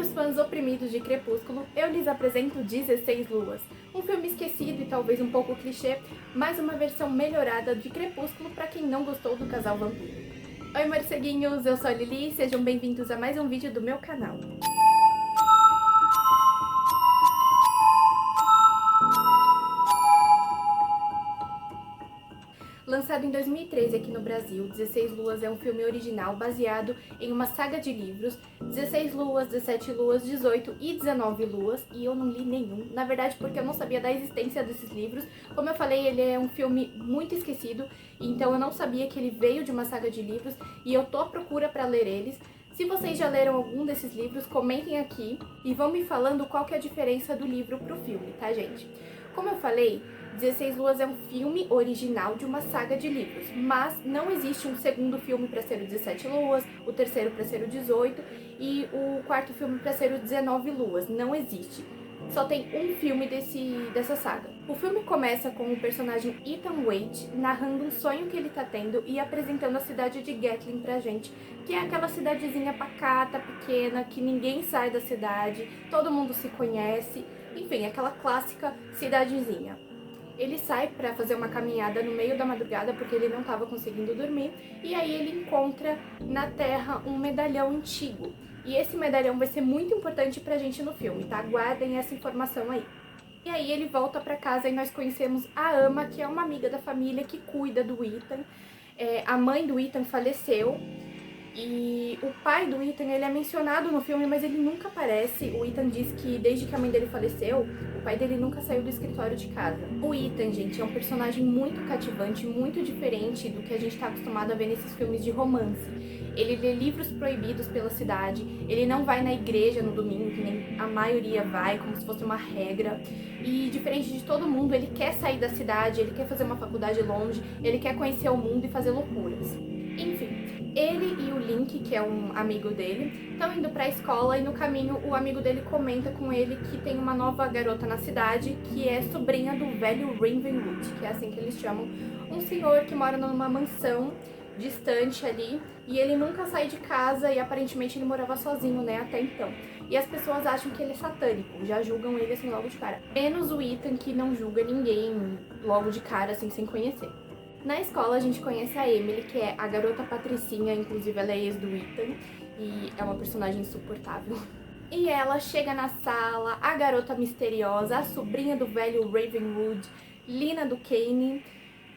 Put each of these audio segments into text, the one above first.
Para os fãs oprimidos de Crepúsculo, eu lhes apresento 16 Luas, um filme esquecido e talvez um pouco clichê, mas uma versão melhorada de Crepúsculo para quem não gostou do casal vampiro. Oi morceguinhos, eu sou a Lili e sejam bem-vindos a mais um vídeo do meu canal. Lançado em 2013 aqui no Brasil, 16 Luas é um filme original baseado em uma saga de livros, 16 Luas, 17 Luas, 18 e 19 Luas, e eu não li nenhum, na verdade porque eu não sabia da existência desses livros. Como eu falei, ele é um filme muito esquecido, então eu não sabia que ele veio de uma saga de livros e eu tô à procura para ler eles. Se vocês já leram algum desses livros, comentem aqui e vão me falando qual que é a diferença do livro pro filme, tá gente? Como eu falei, 16 Luas é um filme original de uma saga de livros, mas não existe um segundo filme para ser o 17 Luas, o terceiro para ser o 18 e o quarto filme para ser o 19 Luas, não existe. Só tem um filme dessa saga. O filme começa com o personagem Ethan Wade narrando um sonho que ele tá tendo e apresentando a cidade de Gatlin pra gente, que é aquela cidadezinha pacata, pequena, que ninguém sai da cidade, todo mundo se conhece, enfim, aquela clássica cidadezinha. Ele sai para fazer uma caminhada no meio da madrugada porque ele não estava conseguindo dormir, e aí ele encontra na terra um medalhão antigo. E esse medalhão vai ser muito importante pra gente no filme, tá? Guardem essa informação aí. E aí ele volta pra casa e nós conhecemos a Ama, que é uma amiga da família que cuida do Ethan. A mãe do Ethan faleceu. E o pai do Ethan, ele é mencionado no filme, mas ele nunca aparece. O Ethan diz que desde que a mãe dele faleceu, o pai dele nunca saiu do escritório de casa. O Ethan, gente, é um personagem muito cativante, muito diferente do que a gente tá acostumado a ver nesses filmes de romance. Ele lê livros proibidos pela cidade, ele não vai na igreja no domingo, que nem a maioria vai, como se fosse uma regra. E diferente de todo mundo, ele quer sair da cidade, ele quer fazer uma faculdade longe, ele quer conhecer o mundo e fazer loucuras. Enfim, ele e o Link, que é um amigo dele, estão indo pra escola e no caminho o amigo dele comenta com ele que tem uma nova garota na cidade que é sobrinha do velho Ravenwood, que é assim que eles chamam, um senhor que mora numa mansão distante ali, e ele nunca sai de casa e aparentemente ele morava sozinho, né, até então. E as pessoas acham que ele é satânico, já julgam ele assim logo de cara. Menos o Ethan, que não julga ninguém logo de cara, assim, sem conhecer. Na escola a gente conhece a Emily, que é a garota patricinha, inclusive ela é ex do Ethan, e é uma personagem insuportável. E ela chega na sala, a garota misteriosa, a sobrinha do velho Ravenwood, Lina do Kane,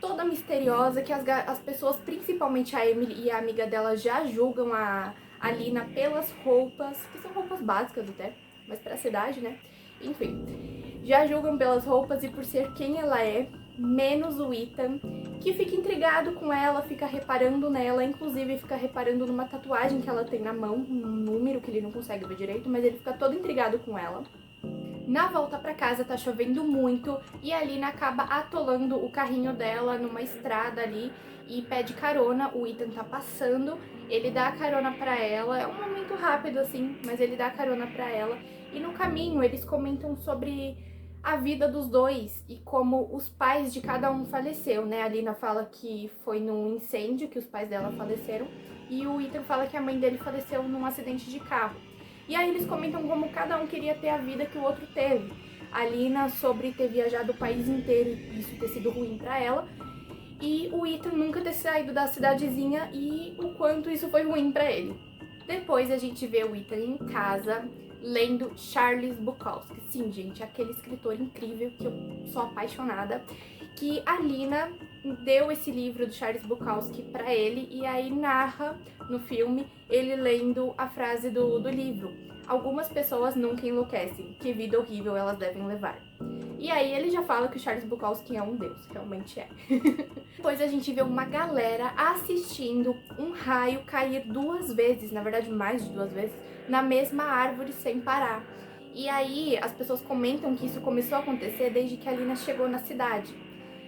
toda misteriosa, que as pessoas, principalmente a Emily e a amiga dela, já julgam a Lina pelas roupas, que são roupas básicas até, mas pra cidade, né? Enfim, já julgam pelas roupas e por ser quem ela é, menos o Ethan, que fica intrigado com ela, fica reparando nela, inclusive fica reparando numa tatuagem que ela tem na mão, um número que ele não consegue ver direito, mas ele fica todo intrigado com ela. Na volta pra casa tá chovendo muito e a Lina acaba atolando o carrinho dela numa estrada ali e pede carona. O Ethan tá passando, ele dá a carona pra ela, é um momento rápido assim, mas ele dá a carona pra ela. E no caminho eles comentam sobre a vida dos dois e como os pais de cada um faleceu, né? A Lina fala que foi num incêndio que os pais dela faleceram e o Ethan fala que a mãe dele faleceu num acidente de carro. E aí eles comentam como cada um queria ter a vida que o outro teve. A Lina sobre ter viajado o país inteiro e isso ter sido ruim pra ela. E o Ethan nunca ter saído da cidadezinha e o quanto isso foi ruim pra ele. Depois a gente vê o Ethan em casa lendo Charles Bukowski. Sim, gente, aquele escritor incrível que eu sou apaixonada. Que a Lina deu esse livro do Charles Bukowski pra ele e aí narra no filme ele lendo a frase do livro. Algumas pessoas nunca enlouquecem, que vida horrível elas devem levar. E aí ele já fala que o Charles Bukowski é um deus, realmente é. Depois a gente vê uma galera assistindo um raio cair 2 vezes, na verdade mais de 2 vezes, na mesma árvore sem parar. E aí as pessoas comentam que isso começou a acontecer desde que a Lina chegou na cidade.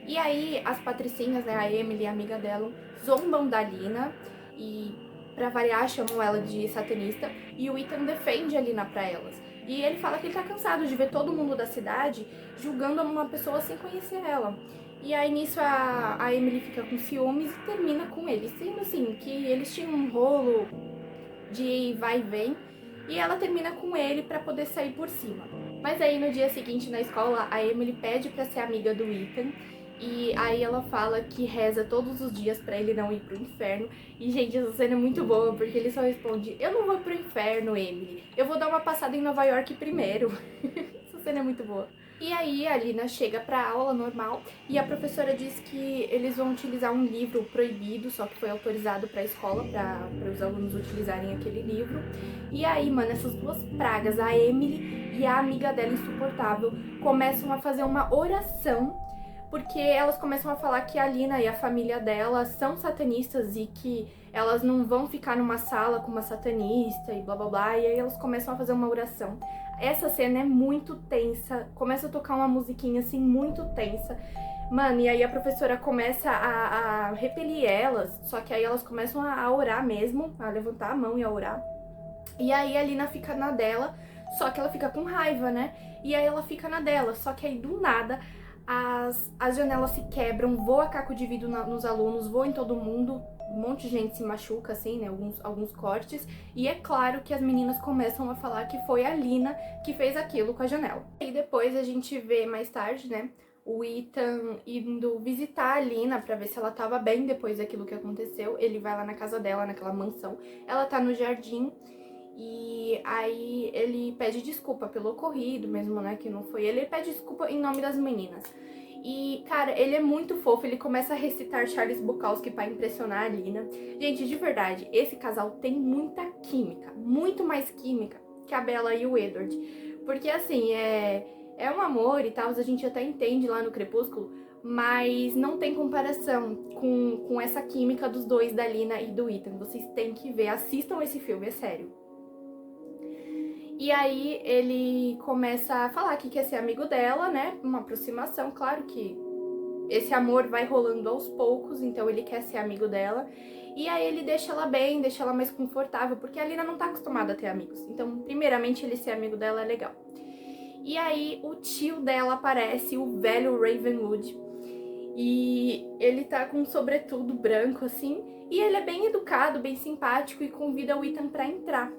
E aí as patricinhas, né, a Emily, a amiga dela, zombam da Lina e, pra variar, chamam ela de satanista. E o Ethan defende a Lina pra elas. E ele fala que ele tá cansado de ver todo mundo da cidade julgando uma pessoa sem conhecer ela. E aí nisso a Emily fica com ciúmes e termina com ele. Sendo assim, que eles tinham um rolo de vai e vem. e ela termina com ele pra poder sair por cima. Mas aí no dia seguinte na escola, a Emily pede pra ser amiga do Ethan, e aí ela fala que reza todos os dias pra ele não ir pro inferno. E, gente, essa cena é muito boa, porque ele só responde: eu não vou pro inferno, Emily. Eu vou dar uma passada em Nova York primeiro. Essa cena é muito boa. E aí a Lina chega pra aula normal e a professora diz que eles vão utilizar um livro proibido, só que foi autorizado pra escola, pra os alunos utilizarem aquele livro. E aí, mano, essas duas pragas, a Emily e a amiga dela insuportável, começam a fazer uma oração, porque elas começam a falar que a Lina e a família dela são satanistas e que elas não vão ficar numa sala com uma satanista e blá blá blá, e aí elas começam a fazer uma oração. Essa cena é muito tensa, começa a tocar uma musiquinha assim muito tensa. Mano, e aí a professora começa a repelir elas, só que aí elas começam a orar mesmo, a levantar a mão e a orar. E aí a Lina fica na dela, só que ela fica com raiva, né? E aí ela fica na dela, só que aí do nada as janelas se quebram, voa caco de vidro nos alunos, voa em todo mundo, um monte de gente se machuca, assim, né? Alguns cortes. E é claro que as meninas começam a falar que foi a Lina que fez aquilo com a janela. E depois a gente vê mais tarde, né? O Ethan indo visitar a Lina pra ver se ela tava bem depois daquilo que aconteceu. Ele vai lá na casa dela, naquela mansão. Ela tá no jardim. E aí ele pede desculpa pelo ocorrido mesmo, né, que não foi ele. Ele pede desculpa em nome das meninas. E, cara, ele é muito fofo, ele começa a recitar Charles Bukowski pra impressionar a Lina. Gente, de verdade, esse casal tem muita química, muito mais química que a Bella e o Edward. Porque, assim, é um amor e tal, a gente até entende lá no Crepúsculo, mas não tem comparação com essa química dos dois, da Lina e do Ethan. Vocês têm que ver, assistam esse filme, é sério. E aí ele começa a falar que quer ser amigo dela, né? Uma aproximação, claro que esse amor vai rolando aos poucos, então ele quer ser amigo dela. E aí ele deixa ela bem, deixa ela mais confortável, porque a Lina não tá acostumada a ter amigos. Então, primeiramente, ele ser amigo dela é legal. E aí o tio dela aparece, o velho Ravenwood. E ele tá com um sobretudo branco, assim. E ele é bem educado, bem simpático e convida o Ethan pra entrar.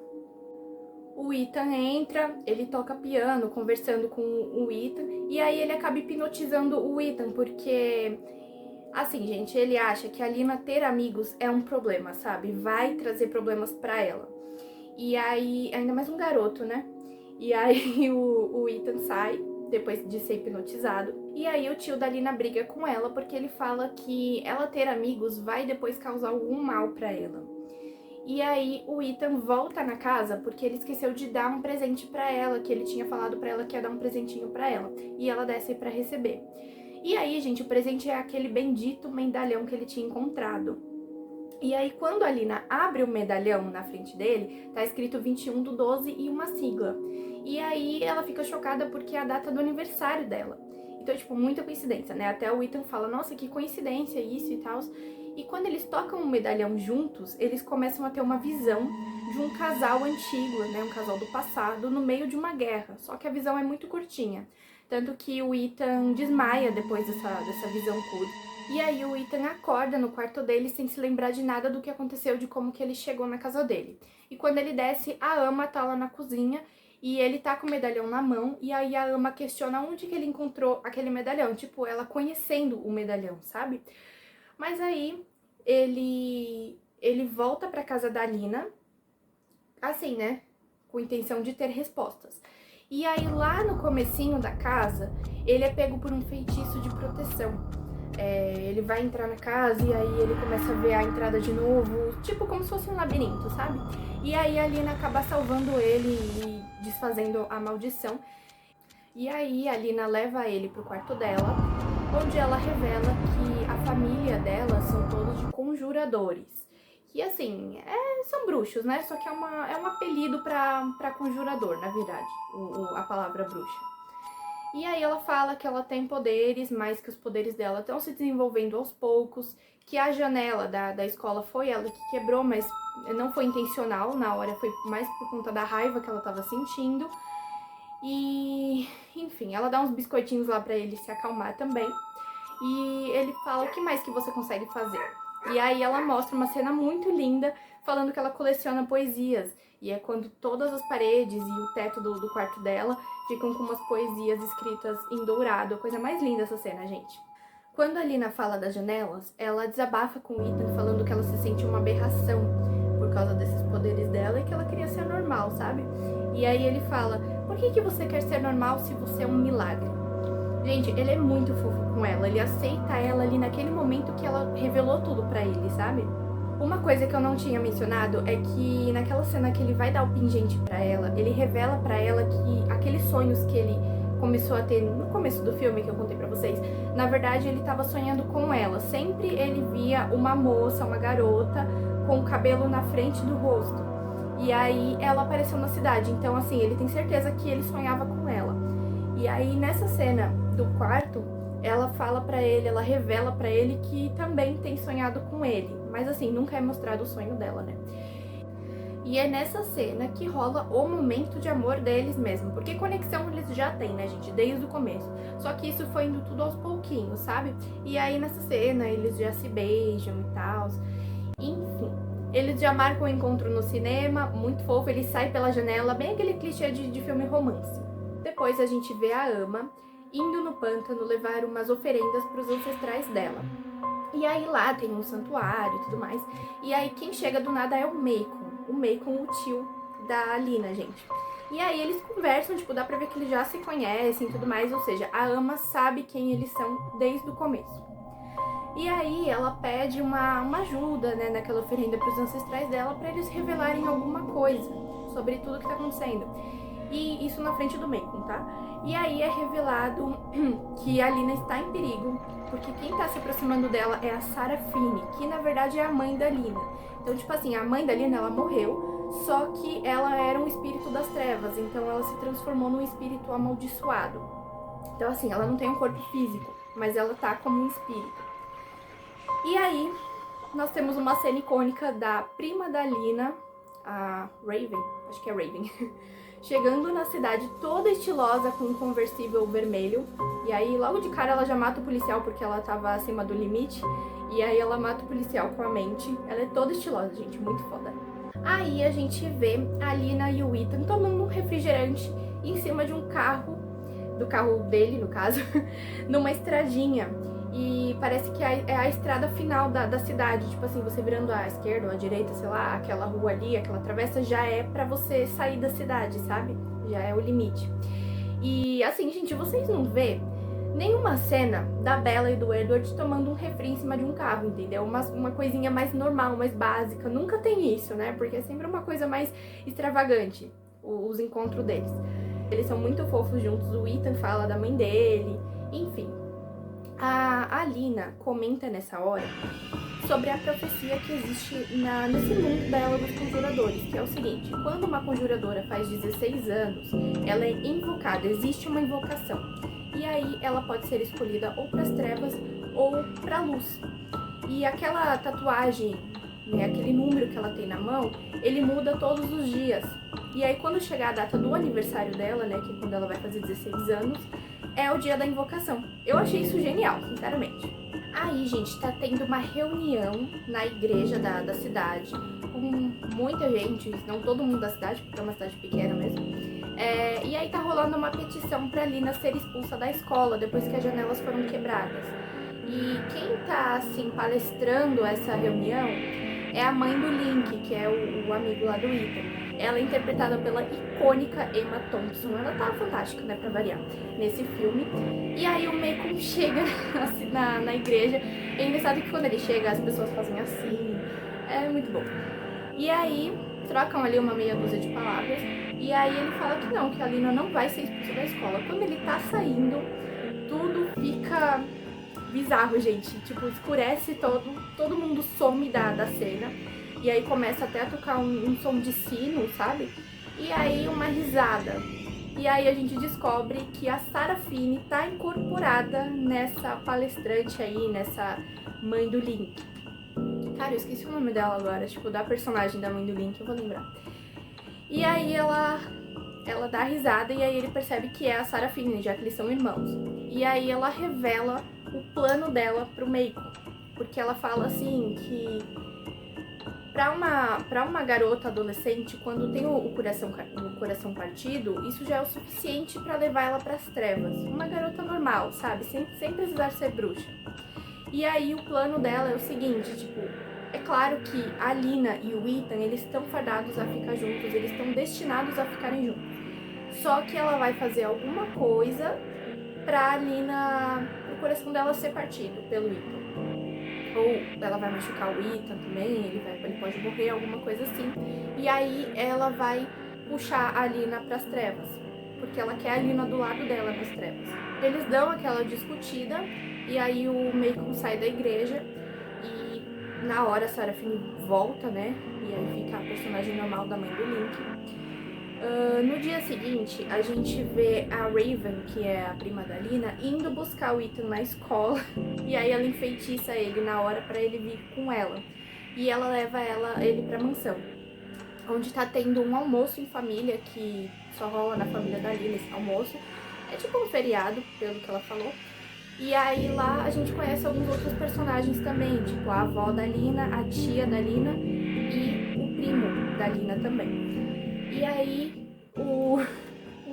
O Ethan entra, ele toca piano, conversando com o Ethan, e aí ele acaba hipnotizando o Ethan, porque, assim, gente, ele acha que a Lina ter amigos é um problema, sabe? Vai trazer problemas pra ela. E aí, ainda mais um garoto, né? E aí o Ethan sai, depois de ser hipnotizado, e aí o tio da Lina briga com ela, porque ele fala que ela ter amigos vai depois causar algum mal pra ela. E aí o Ethan volta na casa porque ele esqueceu de dar um presente pra ela, que ele tinha falado pra ela que ia dar um presentinho pra ela. E ela desce pra receber. E aí, gente, o presente é aquele bendito medalhão que ele tinha encontrado. E aí, quando a Lina abre o medalhão na frente dele, tá escrito 21/12 e uma sigla. E aí ela fica chocada porque é a data do aniversário dela. Então, tipo, muita coincidência, né? Até o Ethan fala, nossa, que coincidência isso e tal. E quando eles tocam o medalhão juntos, eles começam a ter uma visão de um casal antigo, né? Um casal do passado, no meio de uma guerra. Só que a visão é muito curtinha. Tanto que o Ethan desmaia depois dessa visão curta. E aí o Ethan acorda no quarto dele sem se lembrar de nada do que aconteceu, de como que ele chegou na casa dele. E quando ele desce, a Ama tá lá na cozinha e ele tá com o medalhão na mão. E aí a Ama questiona onde que ele encontrou aquele medalhão. Tipo, ela conhecendo o medalhão, sabe? Mas aí ele volta pra casa da Lina, assim, né? Com intenção de ter respostas. E aí lá no comecinho da casa, ele é pego por um feitiço de proteção. Ele vai entrar na casa e aí ele começa a ver a entrada de novo, tipo como se fosse um labirinto, sabe? E aí a Lina acaba salvando ele e desfazendo a maldição. E aí a Lina leva ele pro quarto dela, onde ela revela que a família dela são todos de conjuradores. Que assim, são bruxos, né? Só que é um apelido pra conjurador, na verdade, a palavra bruxa. E aí ela fala que ela tem poderes, mas que os poderes dela estão se desenvolvendo aos poucos, que a janela da escola foi ela que quebrou, mas não foi intencional na hora, foi mais por conta da raiva que ela estava sentindo. E, enfim, ela dá uns biscoitinhos lá pra ele se acalmar também. E ele fala, o que mais que você consegue fazer? E aí ela mostra uma cena muito linda falando que ela coleciona poesias. E é quando todas as paredes e o teto do quarto dela ficam com umas poesias escritas em dourado. A coisa mais linda essa cena, gente. Quando a Lina fala das janelas, ela desabafa com o Ethan falando que ela se sente uma aberração por causa desses poderes dela e que ela queria ser normal, sabe? E aí ele fala, por que você quer ser normal se você é um milagre? Gente, ele é muito fofo com ela, ele aceita ela ali naquele momento que ela revelou tudo pra ele, sabe? Uma coisa que eu não tinha mencionado é que naquela cena que ele vai dar o pingente pra ela, ele revela pra ela que aqueles sonhos que ele começou a ter no começo do filme que eu contei pra vocês, na verdade ele tava sonhando com ela. Sempre ele via uma moça, uma garota, com o cabelo na frente do rosto. E aí ela apareceu na cidade, então assim, ele tem certeza que ele sonhava com ela. E aí nessa cena do quarto, ela fala pra ele, ela revela pra ele que também tem sonhado com ele. Mas assim, nunca é mostrado o sonho dela, né? E é nessa cena que rola o momento de amor deles mesmo. Porque conexão eles já têm, né, gente? Desde o começo. Só que isso foi indo tudo aos pouquinhos, sabe? E aí nessa cena eles já se beijam e tal. Enfim. Eles já marcam o encontro no cinema, muito fofo. Ele sai pela janela, bem aquele clichê de filme romance. Depois a gente vê a Ama indo no pântano levar umas oferendas para os ancestrais dela. E aí lá tem um santuário e tudo mais. E aí quem chega do nada é o Macon. O Macon, o tio da Lina, gente. E aí eles conversam, tipo, dá pra ver que eles já se conhecem e tudo mais. Ou seja, a Ama sabe quem eles são desde o começo. E aí ela pede uma ajuda, né, naquela oferenda pros ancestrais dela pra eles revelarem alguma coisa sobre tudo que tá acontecendo. E isso na frente do Macon, tá? E aí é revelado que a Lina está em perigo, porque quem tá se aproximando dela é a Sarah Finney, que na verdade é a mãe da Lina. Então, tipo assim, a mãe da Lina, ela morreu, só que ela era um espírito das trevas, então ela se transformou num espírito amaldiçoado. Então, assim, ela não tem um corpo físico, mas ela tá como um espírito. E aí, nós temos uma cena icônica da prima da Lina, a Raven, acho que é Raven, chegando na cidade toda estilosa com um conversível vermelho. E aí logo de cara ela já mata o policial porque ela tava acima do limite. E aí ela mata o policial com a mente. Ela é toda estilosa, gente, muito foda. Aí a gente vê a Lina e o Ethan tomando um refrigerante em cima de um carro, do carro dele no caso, numa estradinha. E parece que é a estrada final da cidade. Tipo assim, você virando à esquerda ou à direita, sei lá, aquela rua ali, aquela travessa, já é pra você sair da cidade, sabe? Já é o limite. E assim, gente, vocês não vê nenhuma cena da Bella e do Edward tomando um refri em cima de um carro, entendeu? Uma coisinha mais normal, mais básica. Nunca tem isso, né? Porque é sempre uma coisa mais extravagante, os encontros deles. Eles são muito fofos juntos, o Ethan fala da mãe dele, enfim. A Lina comenta nessa hora sobre a profecia que existe nesse mundo dela dos conjuradores, que é o seguinte: quando uma conjuradora faz 16 anos, ela é invocada, existe uma invocação, e aí ela pode ser escolhida ou para as trevas ou para a luz. E aquela tatuagem, né, aquele número que ela tem na mão, ele muda todos os dias. E aí quando chegar a data do aniversário dela, né, que é quando ela vai fazer 16 anos, é o dia da invocação. Eu achei isso genial, sinceramente. Aí, gente, tá tendo uma reunião na igreja da cidade, com muita gente, não todo mundo da cidade, porque é uma cidade pequena mesmo. E aí tá rolando uma petição pra Lina ser expulsa da escola, depois que as janelas foram quebradas. E quem tá, assim, palestrando essa reunião é a mãe do Link, que é o amigo lá do Ethan. Ela é interpretada pela icônica Emma Thompson. Ela tá fantástica, né, pra variar, nesse filme. E aí o Macon chega na igreja. É engraçado que quando ele chega, as pessoas fazem assim. É muito bom. E aí, trocam ali uma meia dúzia de palavras. E aí ele fala que não, que a Lina não vai ser expulsa da escola. Quando ele tá saindo, tudo fica bizarro, gente. Tipo, escurece todo mundo some da cena. E aí começa até a tocar um som de sino, sabe? E aí uma risada. E aí a gente descobre que a Sarah Finney tá incorporada nessa palestrante aí, nessa mãe do Link. Cara, eu esqueci o nome dela agora, tipo, da personagem da mãe do Link, eu vou lembrar. E aí ela dá risada e aí ele percebe que é a Sarah Finney, já que eles são irmãos. E aí ela revela o plano dela pro Macon. porque ela fala assim que pra uma garota adolescente, quando tem o coração partido, isso já é o suficiente pra levar ela pras trevas. Uma garota normal, sabe? Sem precisar ser bruxa. E aí o plano dela é o seguinte, tipo, é claro que a Lina e o Ethan, eles estão fadados a ficar juntos, eles estão destinados a ficarem juntos. Só que ela vai fazer alguma coisa pra Lina, o coração dela ser partido pelo Ethan. Ou ela vai machucar o Ethan também, ele pode morrer, alguma coisa assim. E aí ela vai puxar a Lina pras trevas, porque ela quer a Lina do lado dela nas trevas. Eles dão aquela discutida, e aí o Macon sai da igreja, e na hora a Sarafine volta, né? E aí fica a personagem normal da mãe do Link. No dia seguinte, a gente vê a Raven, que é a prima da Lina, indo buscar o Ethan na escola. E aí ela enfeitiça ele na hora pra ele vir com ela. E ela leva ele pra mansão, onde tá tendo um almoço em família, que só rola na família da Lina esse almoço. É tipo um feriado, pelo que ela falou. E aí lá a gente conhece alguns outros personagens também, tipo a avó da Lina, a tia da Lina e o primo da Lina também. E aí o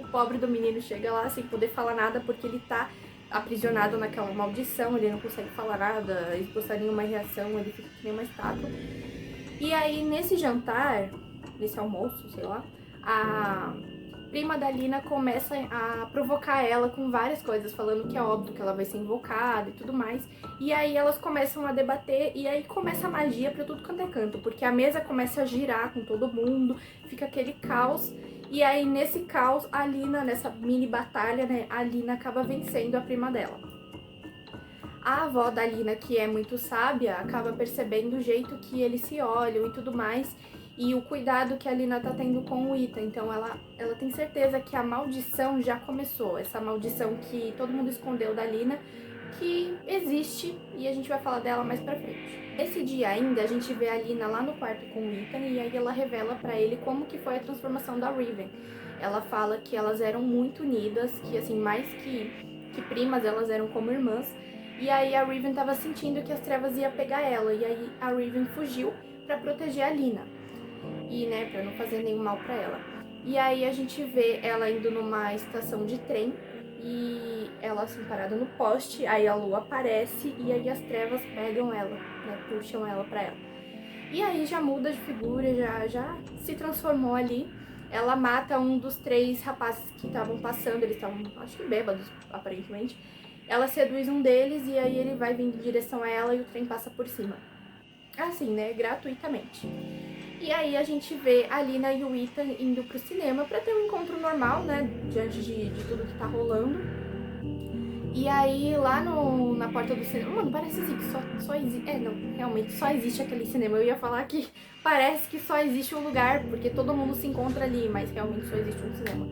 pobre do menino chega lá sem poder falar nada porque ele tá aprisionado naquela maldição, ele não consegue falar nada, expulsar nenhuma reação, ele fica que nem uma estátua. E aí nesse jantar, nesse almoço, sei lá, a prima da Lina começa a provocar ela com várias coisas, falando que é óbvio que ela vai ser invocada e tudo mais. E aí elas começam a debater e aí começa a magia pra tudo quanto é canto, porque a mesa começa a girar com todo mundo, fica aquele caos. E aí nesse caos, a Lina, nessa mini batalha, né, a Lina acaba vencendo a prima dela. A avó da Lina, que é muito sábia, acaba percebendo o jeito que eles se olham e tudo mais, e o cuidado que a Lina tá tendo com o Ethan. Então ela tem certeza que a maldição já começou, essa maldição que todo mundo escondeu da Lina, que existe, e a gente vai falar dela mais pra frente. Esse dia ainda, a gente vê a Lina lá no quarto com o Ethan, e aí ela revela pra ele como que foi a transformação da Raven. Ela fala que elas eram muito unidas, que assim, mais que primas, elas eram como irmãs. E aí a Raven tava sentindo que as trevas iam pegar ela, e aí a Raven fugiu pra proteger a Lina. E, né, pra não fazer nenhum mal pra ela. E aí a gente vê ela indo numa estação de trem, e ela assim parada no poste, aí a lua aparece, e aí as trevas pegam ela, né, puxam ela pra ela. E aí já muda de figura, já se transformou ali. Ela mata um dos 3 rapazes que estavam passando, eles estavam, acho que bêbados, aparentemente. Ela seduz um deles, e aí ele vai vindo em direção a ela, e o trem passa por cima. Assim, né, gratuitamente. E aí a gente vê a Lina e o Ethan indo pro cinema pra ter um encontro normal, né, diante de tudo que tá rolando. E aí lá na porta do cinema, mano, parece assim que só existe, não, realmente só existe aquele cinema. Eu ia falar que parece que só existe um lugar, porque todo mundo se encontra ali, mas realmente só existe um cinema.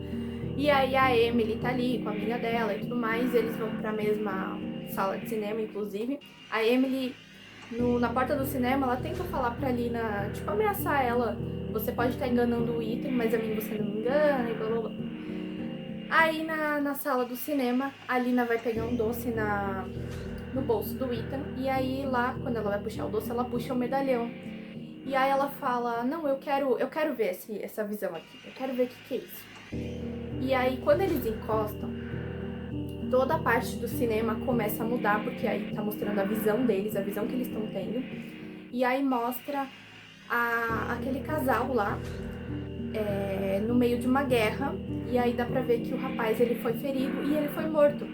E aí a Emily tá ali com a amiga dela e tudo mais, eles vão pra mesma sala de cinema, inclusive. A Emily, na porta do cinema, ela tenta falar pra Lina, tipo, ameaçar ela. Você pode estar enganando o Ethan, mas a mim você não me engana, e blá blá blá. Aí na sala do cinema, a Lina vai pegar um doce no bolso do Ethan. E aí lá, quando ela vai puxar o doce, ela puxa o medalhão. E aí ela fala, não, eu quero ver essa visão aqui, eu quero ver o que é isso. E aí quando eles encostam, toda a parte do cinema começa a mudar, porque aí tá mostrando a visão deles, a visão que eles estão tendo. E aí mostra aquele casal lá, no meio de uma guerra, e aí dá pra ver que o rapaz ele foi ferido e ele foi morto.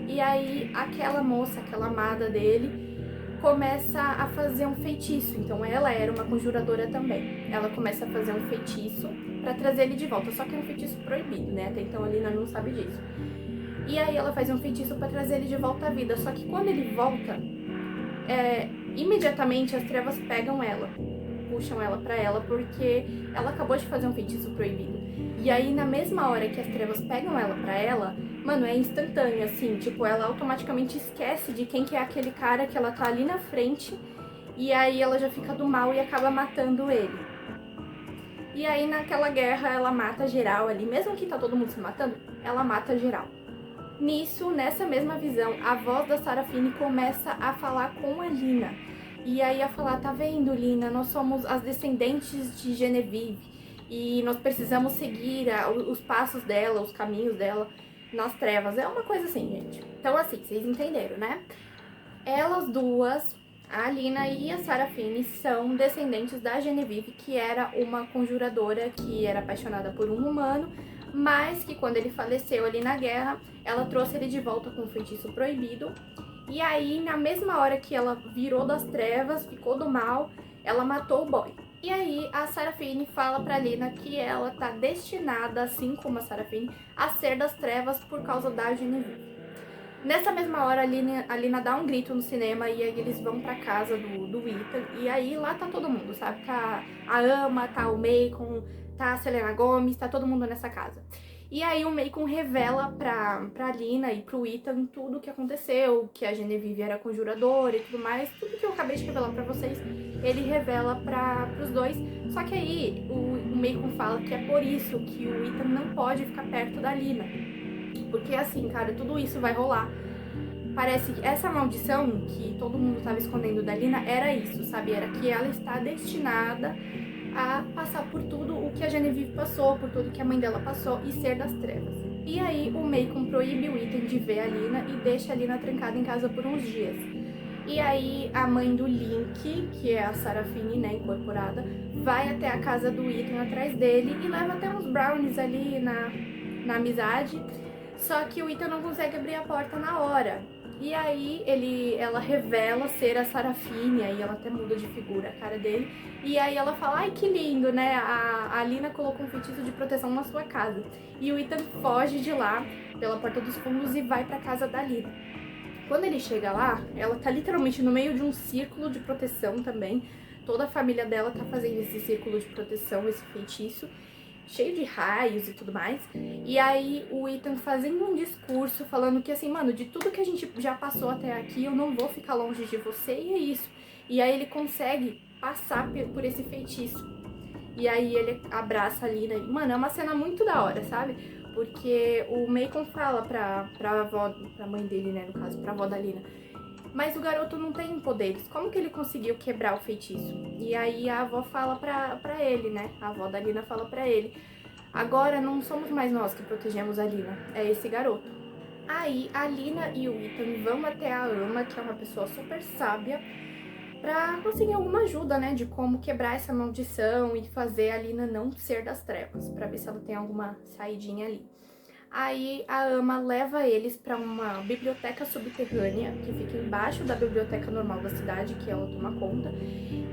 E aí aquela moça, aquela amada dele, começa a fazer um feitiço. Então ela era uma conjuradora também. Ela começa a fazer um feitiço pra trazer ele de volta, só que é um feitiço proibido, né? Até então a Lina não sabe disso. E aí ela faz um feitiço pra trazer ele de volta à vida, só que quando ele volta, imediatamente as trevas pegam ela, puxam ela pra ela, porque ela acabou de fazer um feitiço proibido. E aí na mesma hora que as trevas pegam ela pra ela, mano, é instantâneo, assim, tipo, ela automaticamente esquece de quem que é aquele cara, que ela tá ali na frente, e aí ela já fica do mal e acaba matando ele. E aí naquela guerra ela mata geral ali, mesmo que tá todo mundo se matando, ela mata geral. Nisso, nessa mesma visão, a voz da Sarafine começa a falar com a Lina. E aí ia falar, tá vendo, Lina, nós somos as descendentes de Genevieve e nós precisamos seguir os passos dela, os caminhos dela nas trevas. É uma coisa assim, gente. Então assim, vocês entenderam, né? Elas duas, a Alina e a Sarafine, são descendentes da Genevieve, que era uma conjuradora que era apaixonada por um humano, mas que quando ele faleceu ali na guerra, ela trouxe ele de volta com um feitiço proibido. E aí, na mesma hora que ela virou das trevas, ficou do mal, ela matou o boy. E aí, a Sarafine fala pra Alina que ela tá destinada, assim como a Sarafine, a ser das trevas por causa da Genevieve. Nessa mesma hora, a Lina dá um grito no cinema e aí eles vão pra casa do Ethan. E aí lá tá todo mundo, sabe? Tá a Ama, tá o Macon, tá a Selena Gomez, tá todo mundo nessa casa. E aí o Macon revela pra Lina e pro Ethan tudo o que aconteceu, que a Genevieve era conjuradora e tudo mais. Tudo que eu acabei de revelar pra vocês, ele revela pros dois. Só que aí o Macon fala que é por isso que o Ethan não pode ficar perto da Lina. Porque assim, cara, tudo isso vai rolar. Parece que essa maldição que todo mundo tava escondendo da Lina era isso, sabe? Era que ela está destinada a passar por tudo o que a Genevieve passou, por tudo que a mãe dela passou e ser das trevas. E aí o Macon proíbe o Ethan de ver a Lina e deixa a Lina trancada em casa por uns dias. E aí a mãe do Link, que é a Sarafine, né, incorporada, vai até a casa do Ethan atrás dele e leva até uns brownies ali na amizade. Só que o Ethan não consegue abrir a porta na hora. E aí ela revela ser a Sarafine, aí ela até muda de figura a cara dele. E aí ela fala, ai que lindo, né? A Lina colocou um feitiço de proteção na sua casa. E o Ethan foge de lá pela porta dos fundos e vai pra casa da Lina. Quando ele chega lá, ela tá literalmente no meio de um círculo de proteção também. Toda a família dela tá fazendo esse círculo de proteção, esse feitiço, cheio de raios e tudo mais. E aí o Ethan fazendo um discurso falando que assim, mano, de tudo que a gente já passou até aqui, eu não vou ficar longe de você e é isso. E aí ele consegue passar por esse feitiço. E aí ele abraça a Lina. Mano, é uma cena muito da hora, sabe? Porque o Macon fala pra avó, pra mãe dele, né, no caso, pra avó da Lina, mas o garoto não tem poderes, como que ele conseguiu quebrar o feitiço? E aí a avó fala pra ele, né? A avó da Lina fala pra ele, agora não somos mais nós que protegemos a Lina, é esse garoto. Aí a Lina e o Ethan vão até a Ama, que é uma pessoa super sábia, pra conseguir alguma ajuda, né? De como quebrar essa maldição e fazer a Lina não ser das trevas, pra ver se ela tem alguma saidinha ali. Aí a Ama leva eles pra uma biblioteca subterrânea, que fica embaixo da biblioteca normal da cidade, que ela toma conta.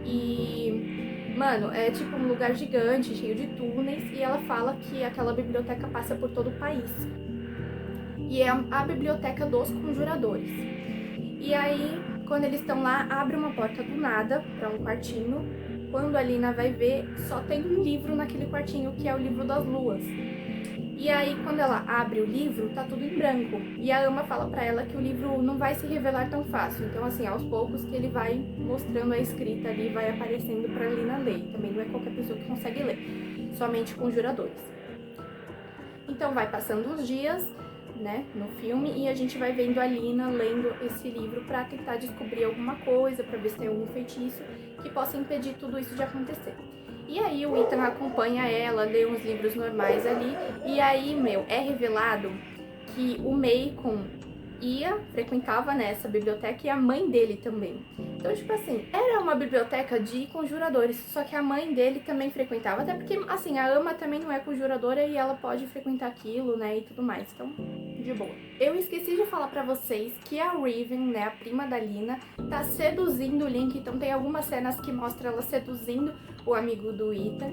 E, mano, é tipo um lugar gigante, cheio de túneis, e ela fala que aquela biblioteca passa por todo o país. E é a biblioteca dos conjuradores. E aí, quando eles estão lá, abre uma porta do nada pra um quartinho. Quando a Lina vai ver, só tem um livro naquele quartinho, que é o livro das luas. E aí, quando ela abre o livro, tá tudo em branco. E a Ama fala pra ela que o livro não vai se revelar tão fácil. Então, assim, aos poucos que ele vai mostrando a escrita ali, vai aparecendo pra Lina ler. Também não é qualquer pessoa que consegue ler, somente conjuradores. Então, vai passando os dias, né, no filme, e a gente vai vendo a Lina lendo esse livro pra tentar descobrir alguma coisa, pra ver se tem algum feitiço que possa impedir tudo isso de acontecer. E aí o Ethan acompanha ela, lê uns livros normais ali, e aí, é revelado que o Macon frequentava nessa biblioteca e a mãe dele também. Então, tipo assim, era uma biblioteca de conjuradores, só que a mãe dele também frequentava, até porque, assim, a Ama também não é conjuradora e ela pode frequentar aquilo, né, e tudo mais, então, de boa. Eu esqueci de falar pra vocês que a Raven, né, a prima da Lina, tá seduzindo o Link, então tem algumas cenas que mostram ela seduzindo o amigo do Ethan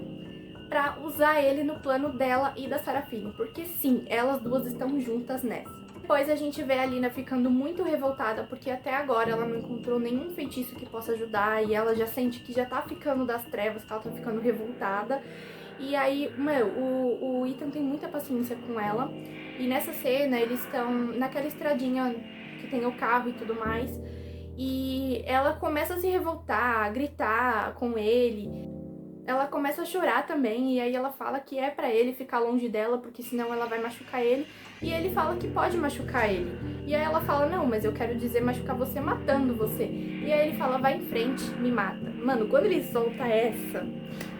pra usar ele no plano dela e da Sarafine, porque sim, elas duas estão juntas nessa. Depois a gente vê a Lina ficando muito revoltada, porque até agora ela não encontrou nenhum feitiço que possa ajudar, e ela já sente que já tá ficando das trevas, que ela tá ficando revoltada. E aí, o Ethan tem muita paciência com ela, e nessa cena eles estão naquela estradinha que tem o carro e tudo mais, e ela começa a se revoltar, a gritar com ele. ela começa a chorar também, e aí ela fala que é pra ele ficar longe dela, porque senão ela vai machucar ele, e ele fala que pode machucar ele. E aí ela fala, não, mas eu quero dizer machucar você matando você. E aí ele fala, vai em frente, me mata. Mano, quando ele solta essa,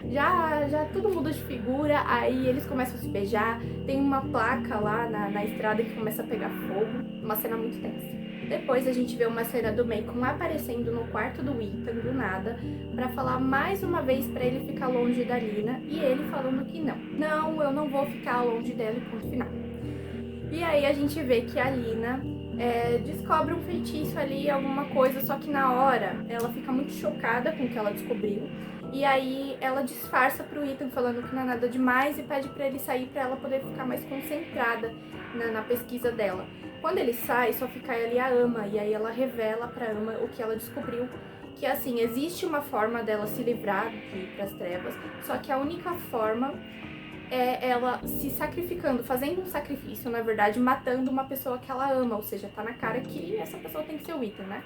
já tudo muda de figura, aí eles começam a se beijar, tem uma placa lá na estrada que começa a pegar fogo, uma cena muito tensa. Depois a gente vê uma cena do Macon aparecendo no quarto do Ethan, do nada, pra falar mais uma vez pra ele ficar longe da Lina, e ele falando que não. Não, eu não vou ficar longe dela e ponto final. E aí a gente vê que a Lina descobre um feitiço ali, alguma coisa, só que na hora ela fica muito chocada com o que ela descobriu. E aí ela disfarça pro Ethan falando que não é nada demais e pede pra ele sair pra ela poder ficar mais concentrada na pesquisa dela. Quando ele sai, só fica ela e a Ama, e aí ela revela pra Ama o que ela descobriu, que assim, existe uma forma dela se livrar de ir pras trevas, só que a única forma é ela se sacrificando, fazendo um sacrifício, na verdade, matando uma pessoa que ela ama, ou seja, tá na cara que essa pessoa tem que ser o Ethan, né?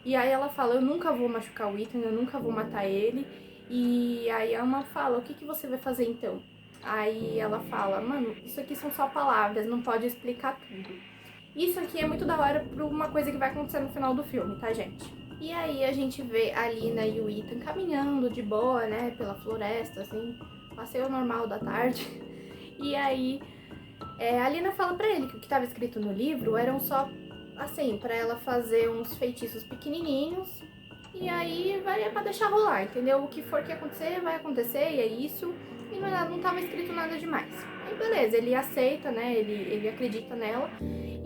E aí ela fala, eu nunca vou machucar o Ethan, eu nunca vou matar ele. E aí a Ama fala, o que você vai fazer então? Aí ela fala, mano, isso aqui são só palavras, não pode explicar tudo. Isso aqui é muito da hora pra uma coisa que vai acontecer no final do filme, tá, gente? E aí a gente vê a Lina e o Ethan caminhando de boa, né, pela floresta, assim, passeio normal da tarde. E aí a Lina fala pra ele que o que estava escrito no livro eram só, assim, pra ela fazer uns feitiços pequenininhos. E aí é pra deixar rolar, entendeu? O que for que acontecer, vai acontecer, e é isso. E não tava escrito nada demais. Aí beleza, ele aceita, né? Ele acredita nela.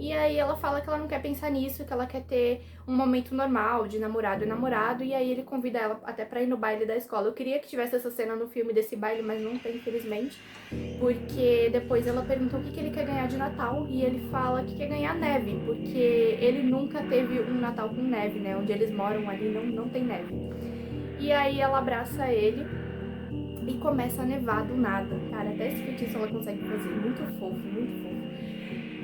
E aí ela fala que ela não quer pensar nisso, que ela quer ter um momento normal de namorado e namorado. E aí ele convida ela até pra ir no baile da escola. Eu queria que tivesse essa cena no filme desse baile, mas não tem, infelizmente. Porque depois ela perguntou o que ele quer ganhar de Natal. E ele fala que quer ganhar neve, porque ele nunca teve um Natal com neve, né? Onde eles moram ali não tem neve. E aí ela abraça ele e começa a nevar do nada. Cara, até esse feitiço ela consegue fazer. Muito fofo, muito fofo.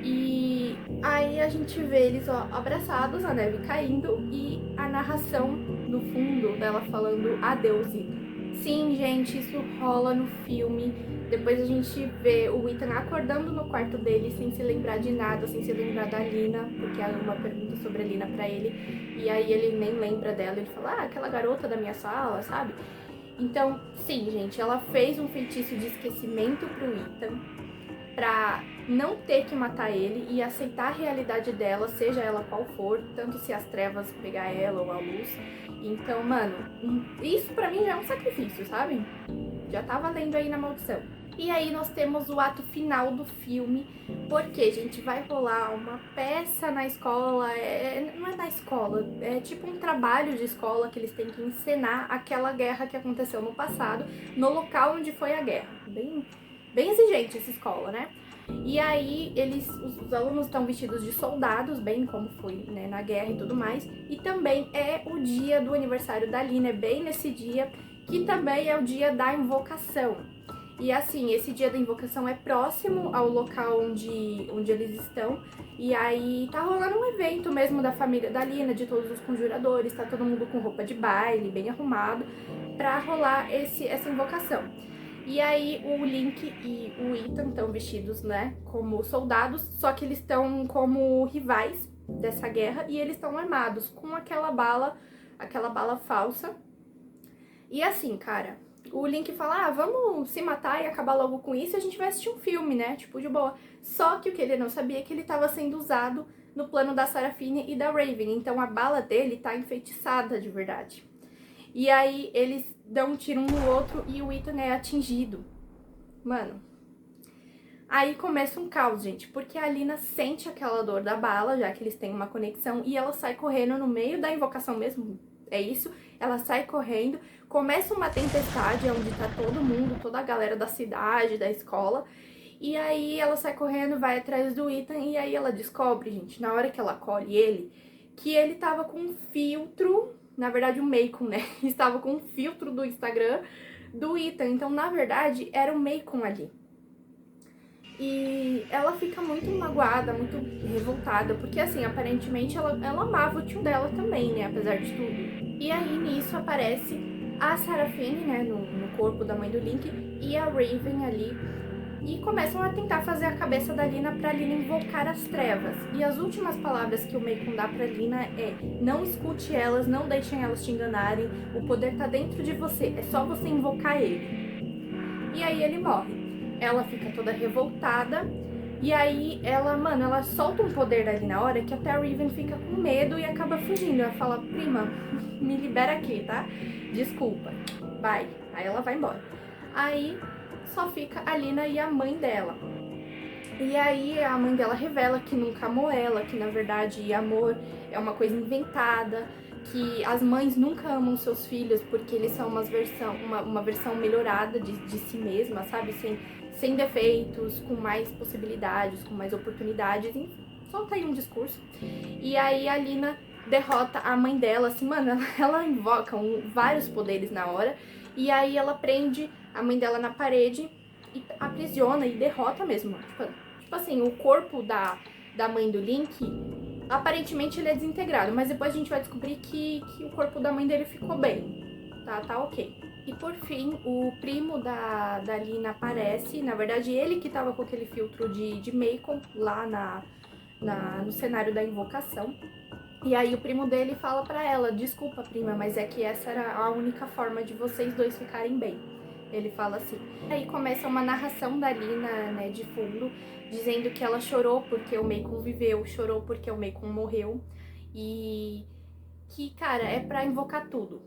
E aí a gente vê eles abraçados, a neve caindo e a narração no fundo dela falando adeus, Ethan. Sim, gente, isso rola no filme. Depois a gente vê o Ethan acordando no quarto dele sem se lembrar de nada, sem se lembrar da Lina, porque a Ama pergunta sobre a Lina pra ele, e aí ele nem lembra dela, ele fala, aquela garota da minha sala, sabe? Então, sim, gente, ela fez um feitiço de esquecimento pro Ethan, pra não ter que matar ele e aceitar a realidade dela, seja ela qual for, tanto se as trevas pegar ela ou a luz. Então, mano, isso pra mim já é um sacrifício, sabe? Já tá valendo aí na maldição. E aí nós temos o ato final do filme, porque, gente, vai rolar uma peça na escola, não é na escola, é tipo um trabalho de escola que eles têm que encenar aquela guerra que aconteceu no passado, no local onde foi a guerra. Bem exigente essa escola, né? E aí os alunos estão vestidos de soldados, bem como foi, né, na guerra e tudo mais. E também é o dia do aniversário da Lina, é bem nesse dia, que também é o dia da invocação. E assim, esse dia da invocação é próximo ao local onde eles estão. E aí tá rolando um evento mesmo da família da Lina, de todos os conjuradores, tá todo mundo com roupa de baile, bem arrumado, pra rolar essa invocação. E aí o Link e o Ethan estão vestidos, né, como soldados, só que eles estão como rivais dessa guerra e eles estão armados com aquela bala falsa. E assim, cara, o Link fala, vamos se matar e acabar logo com isso e a gente vai assistir um filme, né, tipo, de boa. Só que o que ele não sabia é que ele estava sendo usado no plano da Seraphine e da Raven, então a bala dele tá enfeitiçada de verdade. E aí eles dão um tiro um no outro e o Ethan é atingido. Mano, aí começa um caos, gente, porque a Lina sente aquela dor da bala, já que eles têm uma conexão, e ela sai correndo no meio da invocação mesmo, é isso, ela sai correndo, começa uma tempestade onde tá todo mundo, toda a galera da cidade, da escola, e aí ela sai correndo, vai atrás do Ethan, e aí ela descobre, gente, na hora que ela colhe ele, que ele tava com um filtro, na verdade o Macon, né, estava com um filtro do Instagram do Ethan, então na verdade era o Macon ali. E ela fica muito magoada, muito revoltada, porque assim, aparentemente ela amava o tio dela também, né, apesar de tudo. E aí nisso aparece a Sarah Finney, né, no corpo da mãe do Link, e a Raven ali, e começam a tentar fazer a cabeça da Lina pra Lina invocar as trevas. E as últimas palavras que o Macon dá pra Lina é: não escute elas, não deixem elas te enganarem, o poder tá dentro de você, é só você invocar ele. E aí ele morre. Ela fica toda revoltada, e aí ela solta um poder ali na hora que até a Raven fica com medo e acaba fugindo. Ela fala: prima, me libera aqui, tá? Desculpa, vai. Aí ela vai embora. Aí só fica a Lina e a mãe dela. E aí a mãe dela revela que nunca amou ela, que na verdade amor é uma coisa inventada, que as mães nunca amam seus filhos porque eles são uma versão melhorada de si mesma, sabe? Sem defeitos, com mais possibilidades, com mais oportunidades, enfim, solta aí um discurso. E aí a Lina derrota a mãe dela, assim, mano, ela invoca vários poderes na hora, e aí ela prende a mãe dela na parede e aprisiona e derrota mesmo. Tipo assim, o corpo da mãe do Link, aparentemente ele é desintegrado, mas depois a gente vai descobrir que o corpo da mãe dele ficou bem, tá ok. E por fim, o primo da Lina aparece, na verdade ele que tava com aquele filtro de Macon lá no cenário da invocação. E aí o primo dele fala pra ela: desculpa, prima, mas é que essa era a única forma de vocês dois ficarem bem. Ele fala assim. Aí começa uma narração da Lina, né, de fundo, dizendo que ela chorou porque o Macon viveu, chorou porque o Macon morreu. E que, cara, é pra invocar tudo.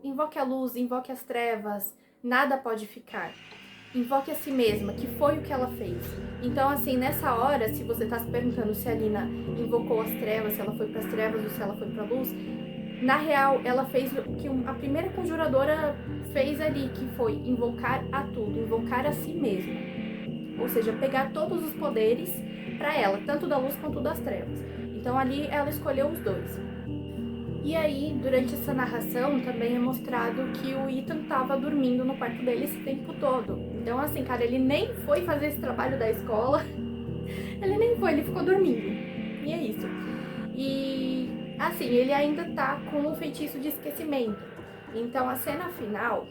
Invoque a luz, invoque as trevas, nada pode ficar. Invoque a si mesma, que foi o que ela fez. Então, assim, nessa hora, se você tá se perguntando se a Lina invocou as trevas, se ela foi pras trevas ou se ela foi pra luz, na real, ela fez o que a primeira conjuradora fez ali, que foi invocar a tudo, invocar a si mesma. Ou seja, pegar todos os poderes pra ela, tanto da luz quanto das trevas. Então ali ela escolheu os dois. E aí, durante essa narração, também é mostrado que o Ethan tava dormindo no quarto dele esse tempo todo. Então, assim, cara, ele nem foi fazer esse trabalho da escola. Ele nem foi, ele ficou dormindo. E é isso. E, assim, ele ainda tá com o feitiço de esquecimento. Então, a cena final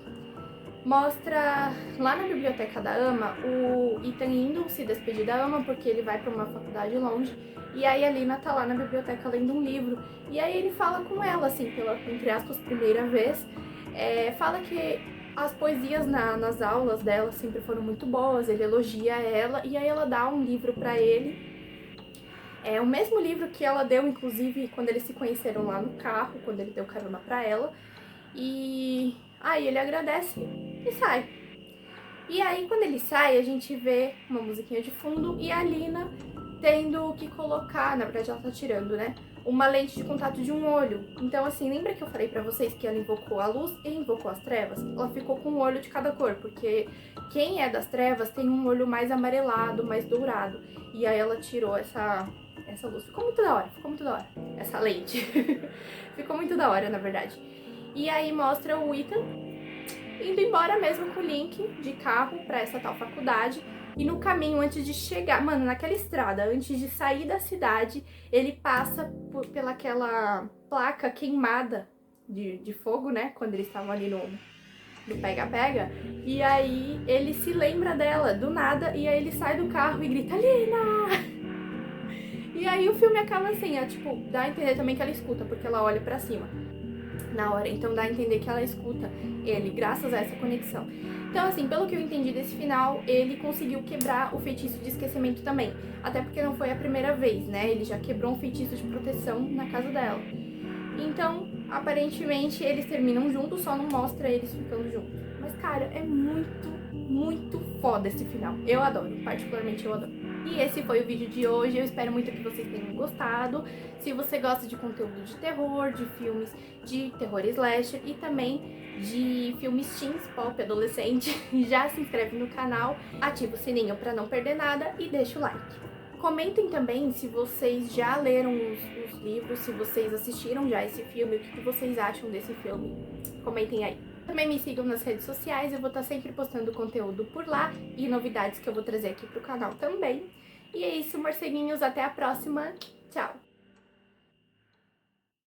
mostra lá na biblioteca da Ama o Ethan indo se despedir da Ama porque ele vai pra uma faculdade longe. E aí a Lina tá lá na biblioteca lendo um livro. E aí ele fala com ela, assim, pela, entre aspas, primeira vez. Fala que as poesias nas aulas dela sempre foram muito boas, ele elogia ela. E aí ela dá um livro pra ele. É o mesmo livro que ela deu, inclusive, quando eles se conheceram lá no carro, quando ele deu carona pra ela. E aí ele agradece e sai. E aí quando ele sai, a gente vê uma musiquinha de fundo e a Lina tendo que colocar, na verdade ela tá tirando, né, uma lente de contato de um olho. Então assim, lembra que eu falei pra vocês que ela invocou a luz e invocou as trevas? Ela ficou com um olho de cada cor, porque quem é das trevas tem um olho mais amarelado, mais dourado. E aí ela tirou essa luz. Ficou muito da hora, essa lente. Ficou muito da hora, na verdade. E aí mostra o Ethan indo embora mesmo com o Link de carro pra essa tal faculdade. E no caminho, antes de chegar, mano, naquela estrada, antes de sair da cidade, ele passa pelaquela placa queimada de fogo, né? Quando eles estavam ali no pega-pega. E aí ele se lembra dela, do nada, e aí ele sai do carro e grita: Lina! E aí o filme acaba assim, tipo, dá a entender também que ela escuta, porque ela olha pra cima na hora, então dá a entender que ela escuta ele, graças a essa conexão. Então assim, pelo que eu entendi desse final, ele conseguiu quebrar o feitiço de esquecimento também, até porque não foi a primeira vez, né, ele já quebrou um feitiço de proteção na casa dela. Então, aparentemente, eles terminam juntos, só não mostra eles ficando juntos. Mas cara, é muito, muito foda esse final, eu adoro, particularmente eu adoro. E esse foi o vídeo de hoje, eu espero muito que vocês tenham gostado. Se você gosta de conteúdo de terror, de filmes de terror slasher e também de filmes teens, pop, adolescente, já se inscreve no canal, ativa o sininho para não perder nada e deixa o like. Comentem também se vocês já leram os livros, se vocês assistiram já esse filme, o que vocês acham desse filme. Comentem aí. Também me sigam nas redes sociais, eu vou estar sempre postando conteúdo por lá e novidades que eu vou trazer aqui pro canal também. E é isso, morceguinhos, até a próxima. Tchau!